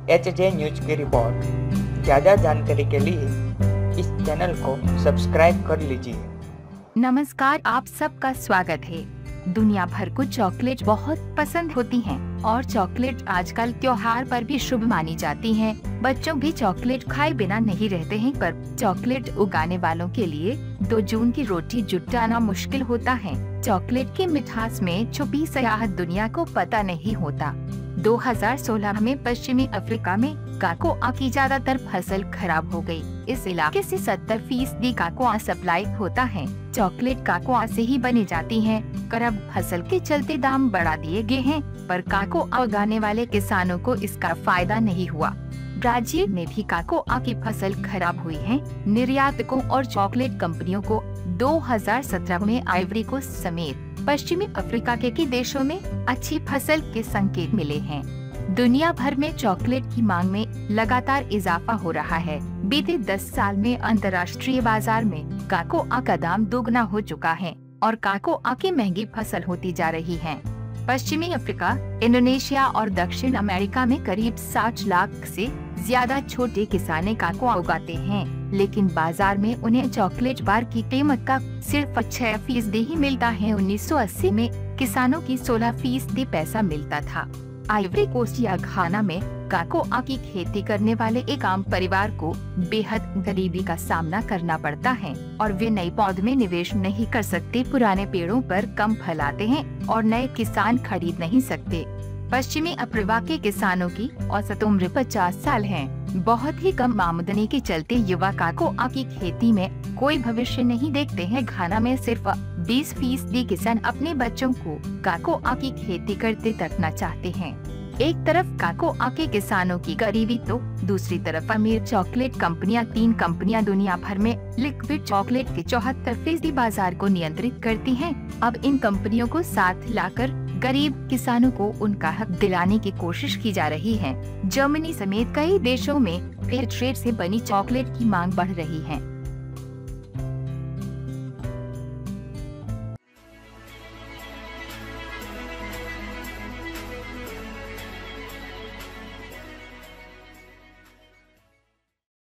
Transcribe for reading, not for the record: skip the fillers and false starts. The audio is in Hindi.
एचजे न्यूज की रिपोर्ट। ज़्यादा जानकारी के लिए इस चैनल को सब्सक्राइब कर लीजिए। नमस्कार, आप सबका स्वागत है। दुनिया भर को चॉकलेट बहुत पसंद होती हैं और चॉकलेट आजकल त्योहार पर भी शुभ मानी जाती हैं। बच्चों भी चॉकलेट खाए बिना नहीं रहते हैं, पर चॉकलेट उगाने वालों के लिए 2 जून की रोटी जुटाना मुश्किल होता है। चॉकलेट की मिठास में छुपी सियाहत दुनिया को पता नहीं होता। 2016 में पश्चिमी अफ्रीका में काकोआ की ज्यादातर फसल खराब हो गई। इस इलाके से 70% काकोआ सप्लाई होता है। चॉकलेट काकोआ से ही बनी जाती है। खराब फसल के चलते दाम बढ़ा दिए गए हैं, पर काकोआ उगाने वाले किसानों को इसका फायदा नहीं हुआ। ब्राजील में भी काकोआ की फसल खराब हुई है। निर्यातकों और चॉकलेट कंपनियों को 2017 में आइवरी कोस्ट समेत पश्चिमी अफ्रीका के कई देशों में अच्छी फसल के संकेत मिले हैं। दुनिया भर में चॉकलेट की मांग में लगातार इजाफा हो रहा है। बीते 10 साल में अंतर्राष्ट्रीय बाजार में काकोआ का दाम दोगुना हो चुका है और काकोआ की महंगी फसल होती जा रही है। पश्चिमी अफ्रीका, इंडोनेशिया और दक्षिण अमेरिका में करीब 60 लाख से ज्यादा छोटे किसान काकोआ उगाते हैं, लेकिन बाजार में उन्हें चॉकलेट बार की कीमत का सिर्फ 6% ही मिलता है। 1980 में किसानों की 16% पैसा मिलता था। आइवरी कोस्ट या घाना में काकोआ की खेती करने वाले एक आम परिवार को बेहद गरीबी का सामना करना पड़ता है और वे नए पौधे में निवेश नहीं कर सकते। पुराने पेड़ों पर कम फल आते हैं और नए किसान खरीद नहीं सकते। पश्चिमी अफ्रीका के किसानों की औसत उम्र 50 साल है। बहुत ही कम आमदनी के चलते युवा काकोआ की खेती में कोई भविष्य नहीं देखते हैं। घाना में सिर्फ 20% किसान अपने बच्चों को काकोआ की खेती करते देखना चाहते हैं। एक तरफ काकोआ के किसानों की गरीबी तो दूसरी तरफ अमीर चॉकलेट कंपनियां। 3 कंपनियां दुनिया भर में लिक्विड चॉकलेट के 74% बाजार को नियंत्रित करती हैं। अब इन कंपनियों को साथ लाकर गरीब किसानों को उनका हक दिलाने की कोशिश की जा रही है। जर्मनी समेत कई देशों में फेयर ट्रेड से बनी चॉकलेट की मांग बढ़ रही है।